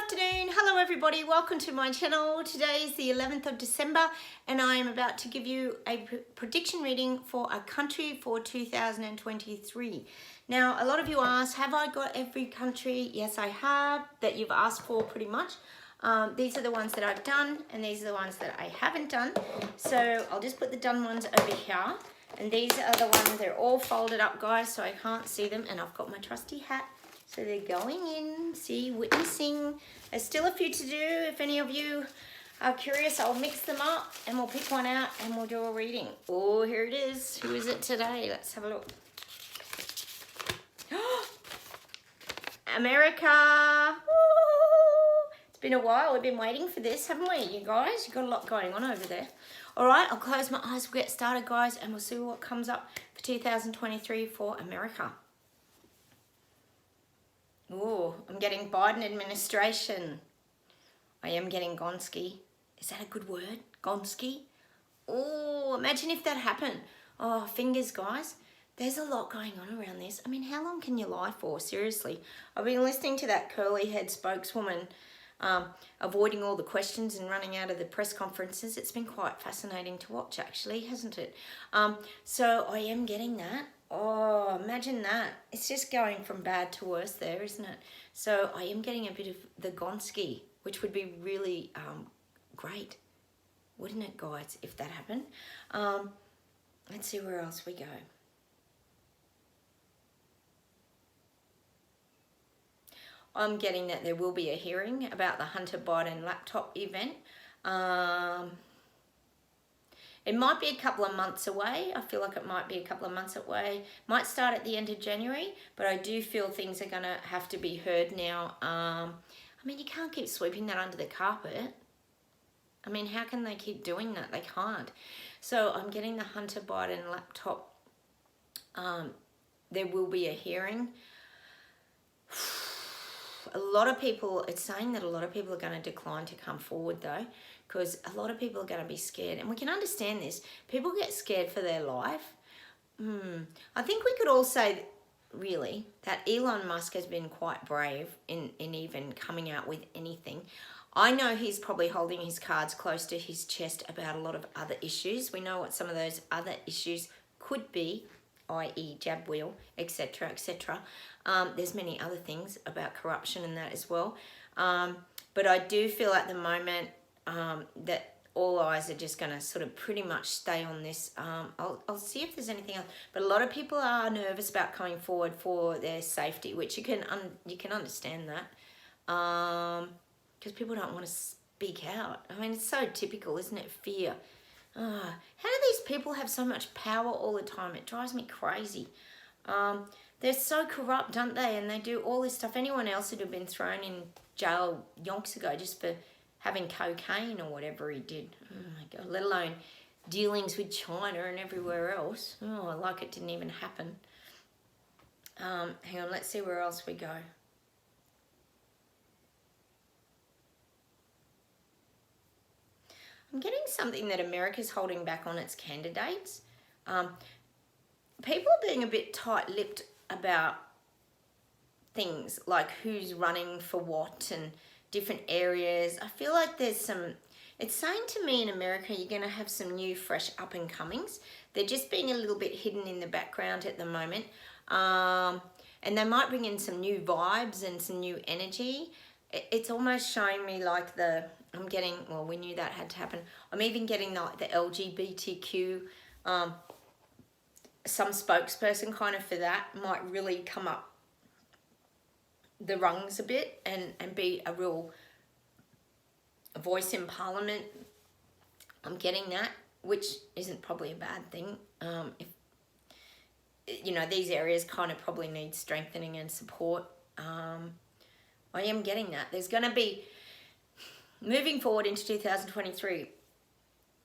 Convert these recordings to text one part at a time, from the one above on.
afternoon. Hello everybody, welcome to my channel. Today is the 11th of December and I am about to give you a prediction reading for a country for 2023. Now, a lot of you asked, have I got every country? Yes, I have, that you've asked for pretty much. These are the ones that I've done and these are the ones that I haven't done. So I'll just put the done ones over here. And these are the ones, they're all folded up, guys, so I can't see them. And I've got my trusty hat. So they're going in, see, witnessing. There's still a few to do. If any of you are curious, I'll mix them up and we'll pick one out and we'll do a reading. Oh, here it is. Who is it today? Let's have a look. America. Woo! It's been a while. We've been waiting for this, haven't we, you guys? You've got a lot going on over there. All right, I'll close my eyes. We'll get started, guys, and we'll see what comes up for 2023 for America. Oh, I'm getting Biden administration. I am getting Gonski. Is that a good word? Gonski? Oh, imagine if that happened. Oh, fingers, guys. There's a lot going on around this. I mean, how long can you lie for? Seriously. I've been listening to that curly head spokeswoman avoiding all the questions and running out of the press conferences. It's been quite fascinating to watch, actually, hasn't it? So I am getting that. Oh, imagine that. It's just going from bad to worse there, isn't it? So I am getting a bit of the Gonski, which would be really great, wouldn't it, guys, if that happened? Let's see where else we go. I'm getting that there will be a hearing about the Hunter Biden laptop event. It might be a couple of months away. I feel like it might be a couple of months away. Might start at the end of January, but I do feel things are going to have to be heard now. I mean, you can't keep sweeping that under the carpet. I mean, how can they keep doing that? They can't. So I'm getting the Hunter Biden laptop. There will be a hearing. A lot of people, it's saying that a lot of people are going to decline to come forward though, because a lot of people are going to be scared. And we can understand this. People get scared for their life. I think we could all say, really, that Elon Musk has been quite brave in even coming out with anything. I know he's probably holding his cards close to his chest about a lot of other issues. We know what some of those other issues could be, i.e. jab wheel, etc., etc. There's many other things about corruption and that as well. But I do feel at the moment that all eyes are just going to sort of pretty much stay on this. I'll see if there's anything else. But a lot of people are nervous about coming forward for their safety, which you can understand that. Because people don't want to speak out. I mean, it's so typical, isn't it? Fear. How do these people have so much power all the time? It drives me crazy. They're so corrupt, aren't they? And they do all this stuff. Anyone else would have been thrown in jail yonks ago just for having cocaine or whatever he did. Oh my God, let alone dealings with China and everywhere else. Oh, like it didn't even happen. Hang on, let's see where else we go. I'm getting something that America's holding back on its candidates. People are being a bit tight-lipped about things like who's running for what and different areas. I feel like there's some, it's saying to me in America, you're going to have some new, fresh up-and-comings. They're just being a little bit hidden in the background at the moment. And they might bring in some new vibes and some new energy. It's almost showing me like I'm getting, well, we knew that had to happen. I'm even getting the LGBTQ, some spokesperson kind of for that might really come up the rungs a bit and be a real voice in Parliament. I'm getting that, which isn't probably a bad thing. If you know, these areas kind of probably need strengthening and support. I am getting that. There's going to be, moving forward into 2023,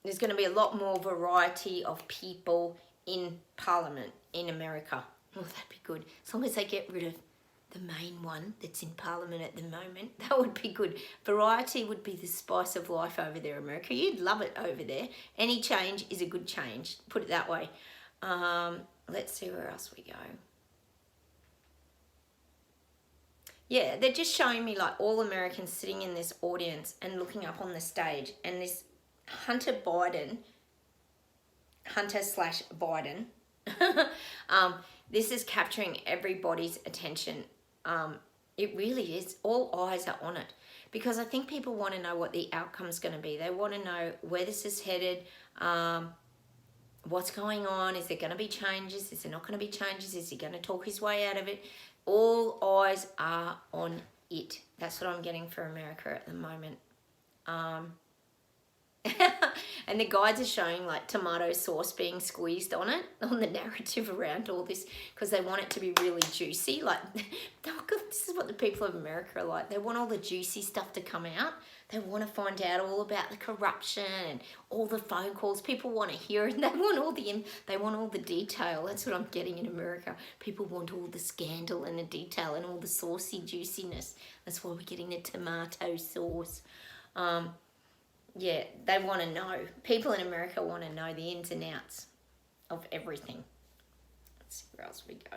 there's going to be a lot more variety of people in Parliament in America. Oh, that'd be good. As long as they get rid of the main one that's in Parliament at the moment, that would be good. Variety would be the spice of life over there, America. You'd love it over there. Any change is a good change, put it that way. Let's see where else we go. Yeah, they're just showing me like all Americans sitting in this audience and looking up on the stage, and this Hunter slash Biden, this is capturing everybody's attention. It really is. All eyes are on it, because I think people want to know what the outcome's going to be. They want to know where this is headed, what's going on. Is there going to be changes? Is there not going to be changes? Is he going to talk his way out of it? All eyes are on it. That's what I'm getting for America at the moment. And the guides are showing like tomato sauce being squeezed on it, on the narrative around all this, because they want it to be really juicy. Like, oh God, this is what the people of America are like. They want all the juicy stuff to come out. They want to find out all about the corruption and all the phone calls. People want to hear it. They want all the detail. That's what I'm getting in America. People want all the scandal and the detail and all the saucy juiciness. That's why we're getting the tomato sauce. Yeah, they want to know. People in America want to know the ins and outs of everything. Let's see where else we go.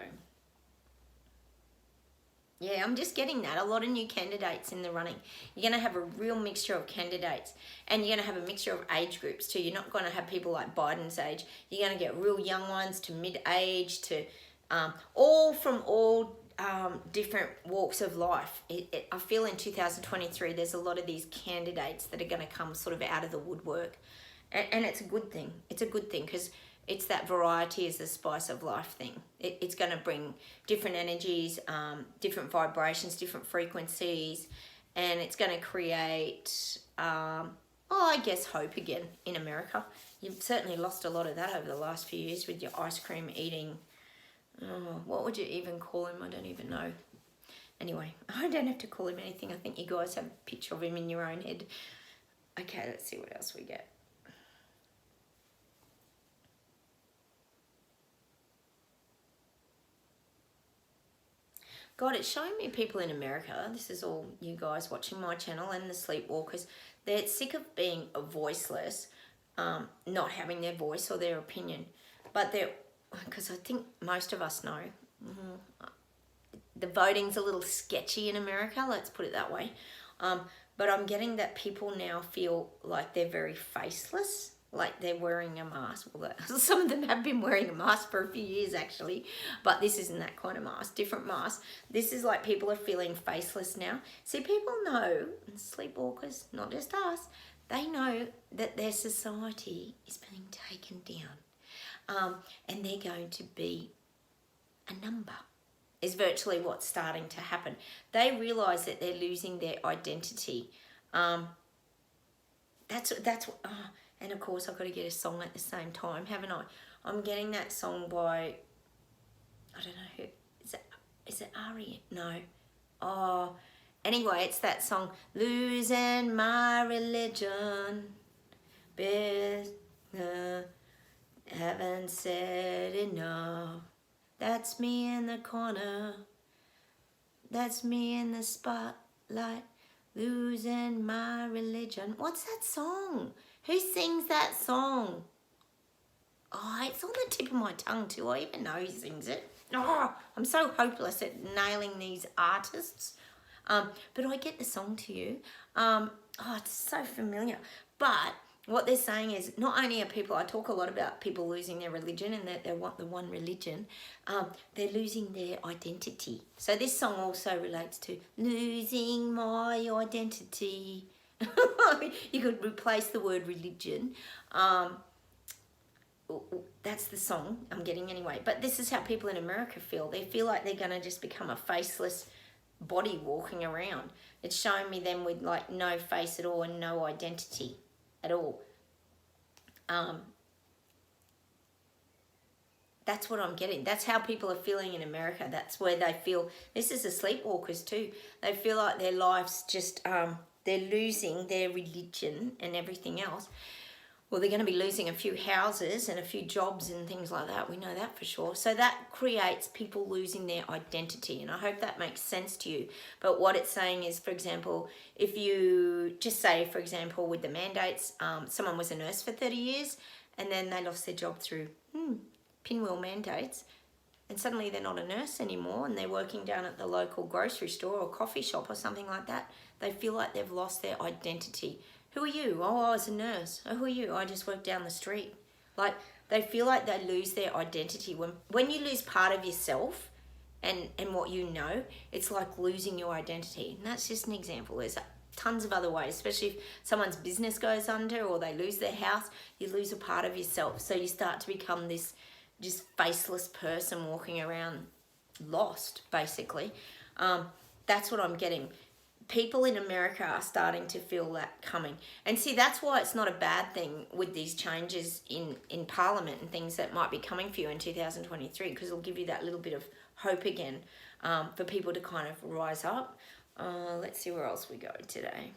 Yeah, I'm just getting that. A lot of new candidates in the running. You're going to have a real mixture of candidates, and you're going to have a mixture of age groups too. You're not going to have people like Biden's age. You're going to get real young ones to mid-age to all from all different walks of life. I feel in 2023 there's a lot of these candidates that are going to come sort of out of the woodwork, and it's a good thing. It's a good thing, because it's that variety is the spice of life thing. It's going to bring different energies, different vibrations, different frequencies, and it's going to create I guess hope again in America. You've certainly lost a lot of that over the last few years with your ice cream eating. Oh, what would you even call him? I don't even know. Anyway, I don't have to call him anything. I think you guys have a picture of him in your own head. Okay, let's see what else we get. God, it's showing me people in America. This is all you guys watching my channel and the sleepwalkers. They're sick of being voiceless, not having their voice or their opinion. But they're, because I think most of us know, the voting's a little sketchy in America, let's put it that way. But I'm getting that people now feel like they're very faceless, like they're wearing a mask. Well, some of them have been wearing a mask for a few years actually, but this isn't that kind of mask, different mask. This is like people are feeling faceless now. See, people know, and sleepwalkers, not just us, they know that their society is being taken down. And they're going to be a number, is virtually what's starting to happen. They realise that they're losing their identity. That's and of course I've got to get a song at the same time, haven't I? I'm getting that song by, I don't know who, is it Ari? No. Oh, anyway, it's that song, Losing My Religion, haven't said enough. That's me in the corner. That's me in the spotlight. Losing my religion. What's that song? Who sings that song? Oh, it's on the tip of my tongue too. I even know who sings it. Oh, I'm so hopeless at nailing these artists. But I get the song to you. Oh, it's so familiar. But what they're saying is, not only are people, I talk a lot about people losing their religion and that they want the one religion, they're losing their identity. So this song also relates to losing my identity. You could replace the word religion. That's the song I'm getting anyway. But this is how people in America feel. They feel like they're going to just become a faceless body walking around. It's showing me them with like no face at all and no identity at all. That's what I'm getting. That's how people are feeling in America. That's where they feel, this is the sleepwalkers too. They feel like their lives just, they're losing their religion and everything else. Well, they're going to be losing a few houses and a few jobs and things like that. We know that for sure. So that creates people losing their identity. And I hope that makes sense to you. But what it's saying is, for example, if you just say, for example, with the mandates, someone was a nurse for 30 years and then they lost their job through pinwheel mandates. and suddenly they're not a nurse anymore and they're working down at the local grocery store or coffee shop or something like that. They feel like they've lost their identity. Who are you? Oh, I was a nurse. Oh, who are you? I just work down the street. Like, they feel like they lose their identity. When you lose part of yourself and what you know, it's like losing your identity. And that's just an example. There's tons of other ways, especially if someone's business goes under or they lose their house, you lose a part of yourself. So you start to become this just faceless person walking around lost, basically. That's what I'm getting. People in America are starting to feel that coming. And see, that's why it's not a bad thing with these changes in Parliament and things that might be coming for you in 2023, because it'll give you that little bit of hope again, for people to kind of rise up. Let's see where else we go today.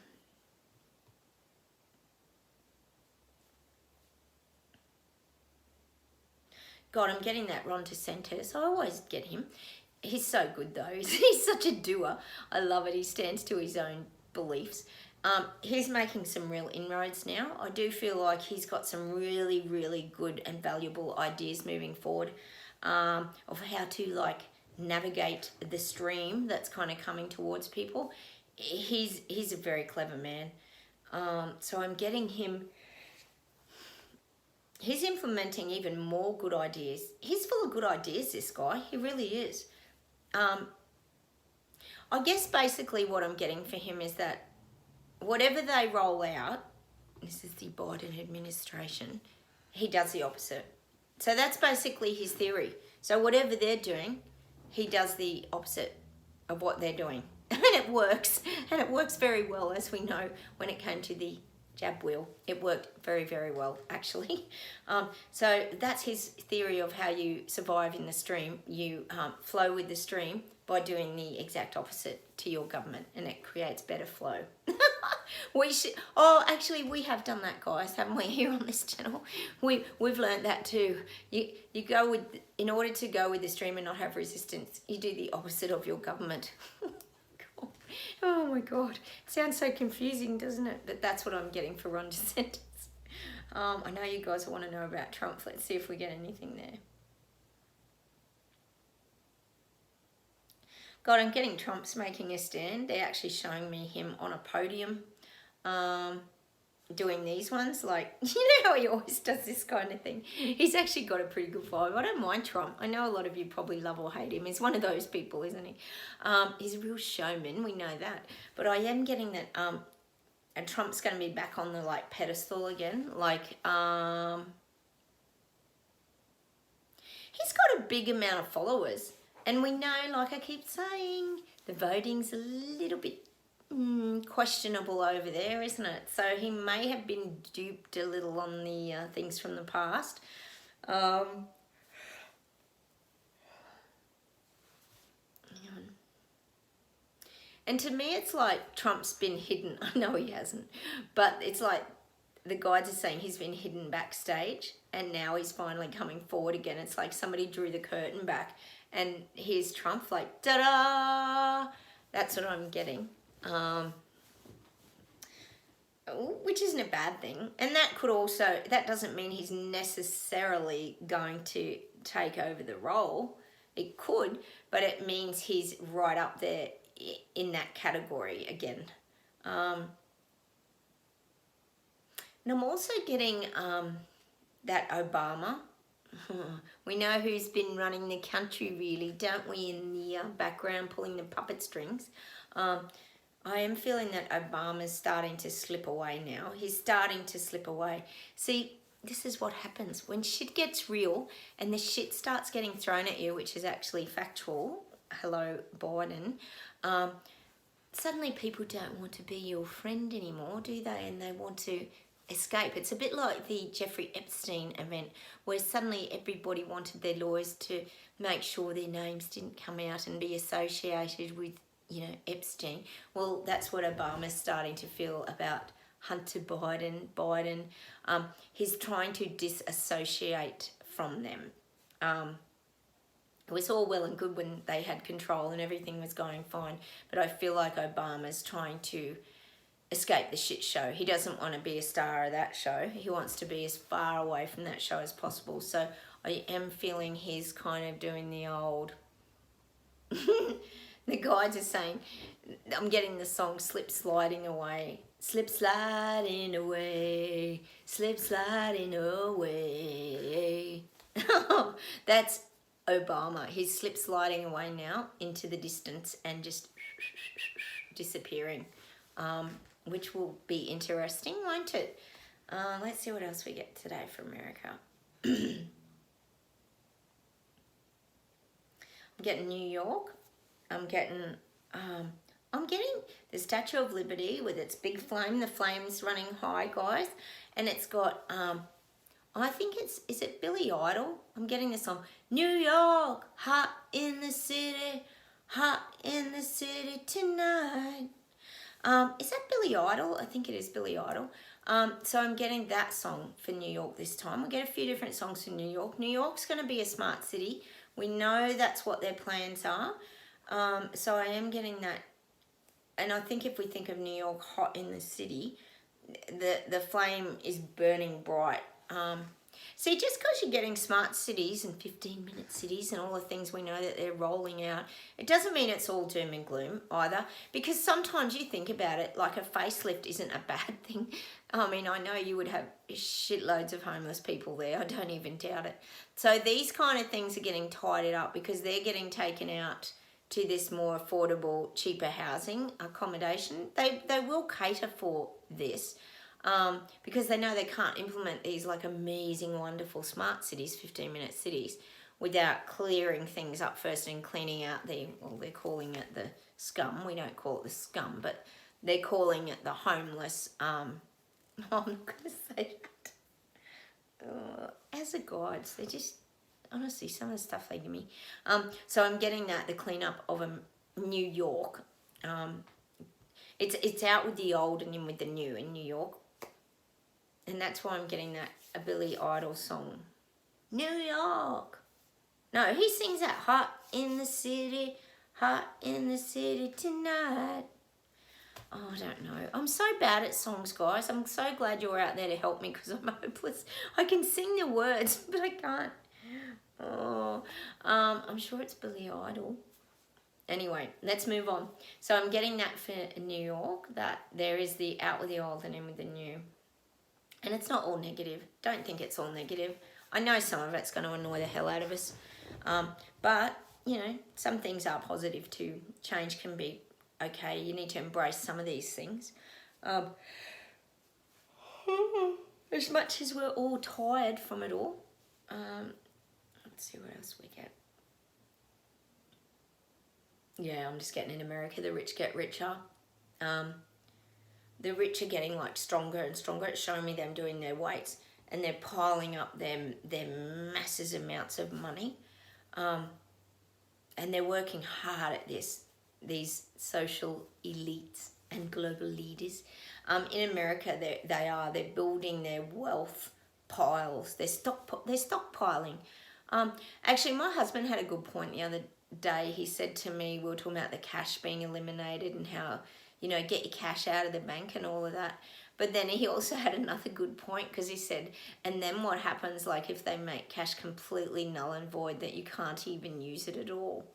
God, I'm getting that Ron DeSantis. I always get him. He's so good though. He's such a doer. I love it. He stands to his own beliefs. He's making some real inroads now. I do feel like he's got some really, really good and valuable ideas moving forward, of how to like navigate the stream that's kind of coming towards people. He's a very clever man. So I'm getting him. He's implementing even more good ideas. He's full of good ideas, this guy. He really is. I guess basically what I'm getting for him is that whatever they roll out, this is the Biden administration, he does the opposite. So that's basically his theory. So whatever they're doing, he does the opposite of what they're doing. And it works. And it works very well, as we know, when it came to the jab wheel. It worked very, very well, actually. So that's his theory of how you survive in the stream. You flow with the stream by doing the exact opposite to your government, and it creates better flow. Actually, we have done that, guys, haven't we, here on this channel? We've learned that too. You go with, in order to go with the stream and not have resistance, you do the opposite of your government. Oh my God, it sounds so confusing, doesn't it? But that's what I'm getting for Ron DeSantis. I know you guys want to know about Trump. Let's see if we get anything there. God, I'm getting Trump's making a stand. They're actually showing me him on a podium, doing these ones. Like, you know how he always does this kind of thing. He's actually got a pretty good vibe. I don't mind Trump. I know a lot of you probably love or hate him. He's one of those people, isn't he? He's a real showman. We know that. But I am getting that and Trump's going to be back on the, like, pedestal again. Like, he's got a big amount of followers. And we know, like I keep saying, the voting's a little bit questionable over there, isn't it? So he may have been duped a little on the things from the past. And to me, it's like Trump's been hidden. I know he hasn't, but it's like the guides are saying he's been hidden backstage, and now he's finally coming forward again. It's like somebody drew the curtain back, and here's Trump, like, ta-da! That's what I'm getting. Which isn't a bad thing. And that could also, that doesn't mean he's necessarily going to take over the role. It could, but it means he's right up there in that category again. And I'm also getting that Obama. We know who's been running the country, really, don't we, in the background pulling the puppet strings. I am feeling that Obama's starting to slip away now. He's starting to slip away. See, this is what happens when shit gets real and the shit starts getting thrown at you, which is actually factual. Hello, Biden. Suddenly people don't want to be your friend anymore, do they? And they want to escape. It's a bit like the Jeffrey Epstein event, where suddenly everybody wanted their lawyers to make sure their names didn't come out and be associated with, you know, Epstein. Well, that's what Obama's starting to feel about Hunter Biden. He's trying to disassociate from them. It was all well and good when they had control and everything was going fine, but I feel like Obama's trying to escape the shit show. He doesn't want to be a star of that show. He wants to be as far away from that show as possible. So I am feeling he's kind of doing the old... The guys are saying, I'm getting the song Slip Sliding Away. Slip sliding away, slip sliding away. That's Obama. He's slip sliding away now into the distance and just disappearing, which will be interesting, won't it? Let's see what else we get today from America. I'm getting New York. I'm getting the Statue of Liberty with its big flame. The flame's running high, guys. And it's got, I think is it Billy Idol? I'm getting the song, New York, hot in the city tonight. Is that Billy Idol? I think it is Billy Idol. So I'm getting that song for New York this time. We'll get a few different songs for New York. New York's going to be a smart city. We know that's what their plans are. So I am getting that. And I think if we think of New York hot in the city, the flame is burning bright. See, just because you're getting smart cities and 15-minute cities and all the things we know that they're rolling out, it doesn't mean it's all doom and gloom either. Because sometimes you think about it, like a facelift isn't a bad thing. I mean, I know you would have shitloads of homeless people there. I don't even doubt it. So these kind of things are getting tidied up because they're getting taken out to this more affordable, cheaper housing accommodation. They will cater for this because they know they can't implement these like amazing, wonderful smart cities, 15-minute cities, without clearing things up first and cleaning out they're calling it the scum. We don't call it the scum, but they're calling it the homeless. I'm not going to say that. As a guides, they're just... Honestly, some of the stuff they give me. So I'm getting the cleanup of New York. It's out with the old and in with the new in New York. And that's why I'm getting a Billy Idol song. New York. No, he sings that hot in the city tonight. Oh, I don't know. I'm so bad at songs, guys. I'm so glad you're out there to help me because I'm hopeless. I can sing the words, but I can't. Oh, I'm sure it's Billy Idol. Anyway, let's move on. So I'm getting that for New York, that there is the out with the old and in with the new. And it's not all negative. Don't think it's all negative. I know some of it's going to annoy the hell out of us. But, you know, some things are positive too. Change can be okay. You need to embrace some of these things. As much as we're all tired from it all. Let's see what else we get. Yeah, I'm just getting in America, the rich get richer. The rich are getting like stronger and stronger. It's showing me them doing their weights and they're piling up their massive amounts of money. And they're working hard at this, these social elites and global leaders. In America, they're building their wealth piles. They're stockpiling. Actually, my husband had a good point the other day. He said to me, we were talking about the cash being eliminated and how, you know, get your cash out of the bank and all of that. But then he also had another good point because he said, and then what happens like if they make cash completely null and void that you can't even use it at all?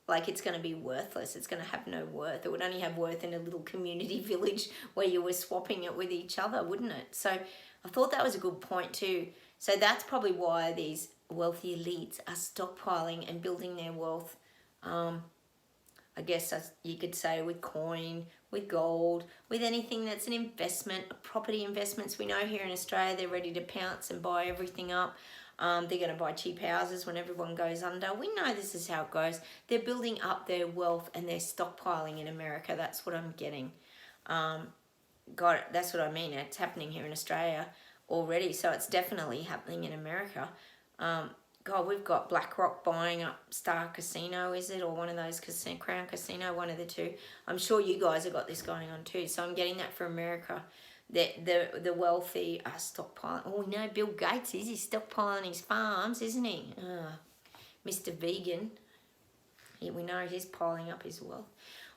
Like it's going to be worthless. It's going to have no worth. It would only have worth in a little community village where you were swapping it with each other, wouldn't it? So I thought that was a good point too. So that's probably why these wealthy elites are stockpiling and building their wealth. I guess you could say with coin, with gold, with anything that's an investment, property investments. We know here in Australia they're ready to pounce and buy everything up. They're going to buy cheap houses when everyone goes under. We know this is how it goes. They're building up their wealth and they're stockpiling in America. That's what I'm getting. That's what I mean. It's happening here in Australia already. So it's definitely happening in America. God, we've got BlackRock buying up Star Casino, is it? Or one of those Crown Casino, one of the two. I'm sure you guys have got this going on too. So I'm getting that for America. The wealthy are stockpiling. Oh, we know Bill Gates is. He's stockpiling his farms, isn't he? Mr. Vegan. We know he's piling up his wealth.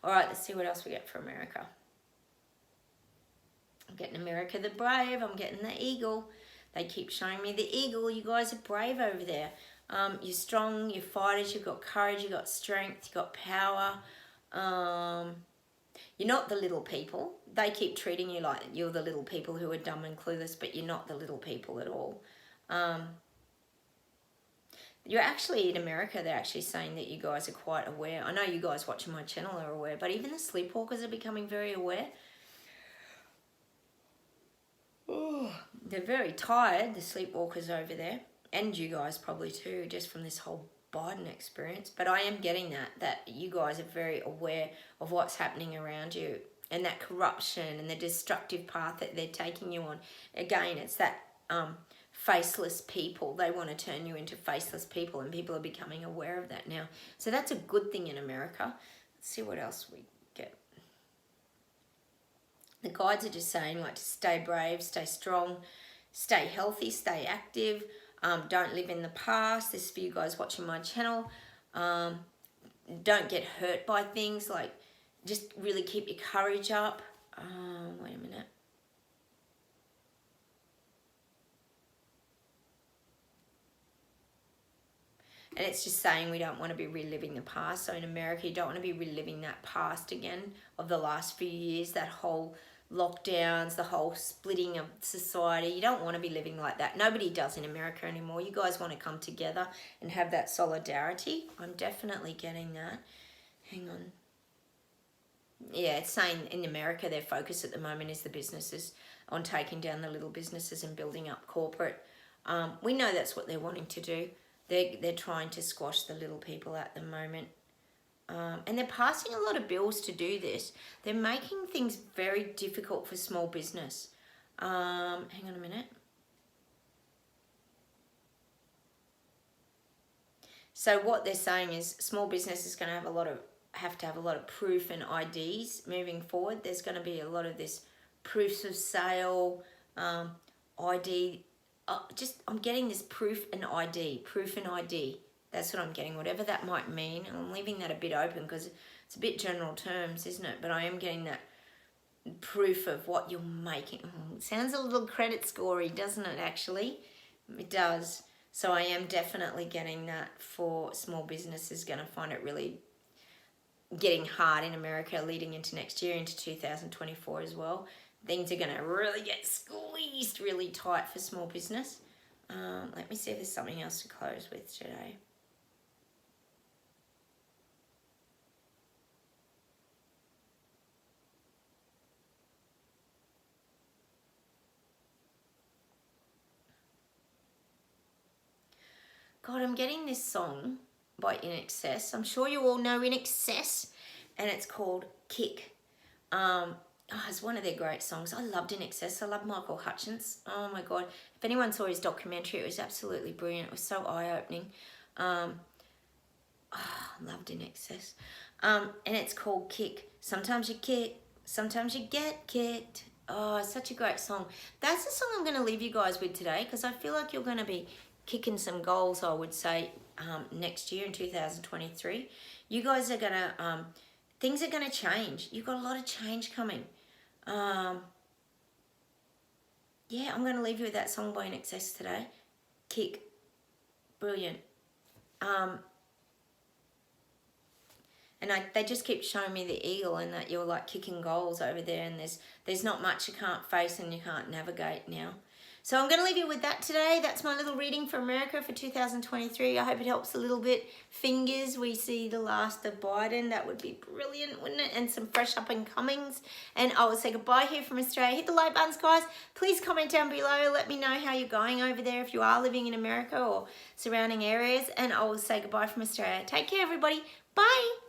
All right, let's see what else we get for America. I'm getting America the Brave. I'm getting the Eagle. They keep showing me the eagle. You guys are brave over there. You're strong, you're fighters, you've got courage, you've got strength, you've got power. You're not the little people. They keep treating you like you're the little people who are dumb and clueless, but you're not the little people at all. You're actually, in America, they're actually saying that you guys are quite aware. I know you guys watching my channel are aware, but even the sleepwalkers are becoming very aware. Oh, they're very tired, the sleepwalkers over there. And you guys probably too, just from this whole Biden experience. But I am getting that you guys are very aware of what's happening around you and that corruption and the destructive path that they're taking you on. Again, it's that faceless people. They want to turn you into faceless people, and people are becoming aware of that now. So that's a good thing in America. Let's see what else we get. The guides are just saying, like, to stay brave, stay strong, stay healthy, stay active. Don't live in the past. This is for you guys watching my channel. Don't get hurt by things. Like, just really keep your courage up. Wait a minute. And it's just saying we don't want to be reliving the past. So in America, you don't want to be reliving that past again of the last few years, that whole lockdowns, the whole splitting of society. You don't want to be living like that. Nobody does in America anymore. You guys want to come together and have that solidarity. I'm definitely getting that. Hang on. Yeah, it's saying in America their focus at the moment is the businesses, on taking down the little businesses and building up corporate. We know that's what they're wanting to do. They're trying to squash the little people at the moment. And they're passing a lot of bills to do this. They're making things very difficult for small business. Hang on a minute. So what they're saying is small business is going to have to have a lot of proof and IDs moving forward. There's going to be a lot of this proofs of sale, ID. I'm getting this proof and ID. That's what I'm getting, whatever that might mean. I'm leaving that a bit open because it's a bit general terms, isn't it? But I am getting that proof of what you're making. It sounds a little credit scory, doesn't it, actually? It does. So I am definitely getting that for small businesses going to find it really getting hard in America leading into next year, into 2024 as well. Things are going to really get squeezed really tight for small business. Let me see if there's something else to close with today. God, I'm getting this song by In Excess. I'm sure you all know In Excess, and it's called Kick. It's one of their great songs. I loved In Excess. I love Michael Hutchence. Oh my God. If anyone saw his documentary, it was absolutely brilliant. It was so eye-opening. Loved In Excess. And it's called Kick. Sometimes you kick, sometimes you get kicked. Oh, it's such a great song. That's the song I'm going to leave you guys with today, because I feel like you're going to be kicking some goals, I would say, next year in 2023. You guys are going to... things are going to change. You've got a lot of change coming. Yeah, I'm going to leave you with that song by In Excess today. Kick. Brilliant. And they just keep showing me the eagle, and that you're like kicking goals over there, and there's not much you can't face and you can't navigate now. So I'm going to leave you with that today. That's my little reading for America for 2023. I hope it helps a little bit. Fingers, we see the last of Biden. That would be brilliant, wouldn't it? And some fresh up and comings. And I will say goodbye here from Australia. Hit the like buttons, guys. Please comment down below. Let me know how you're going over there if you are living in America or surrounding areas. And I will say goodbye from Australia. Take care, everybody. Bye.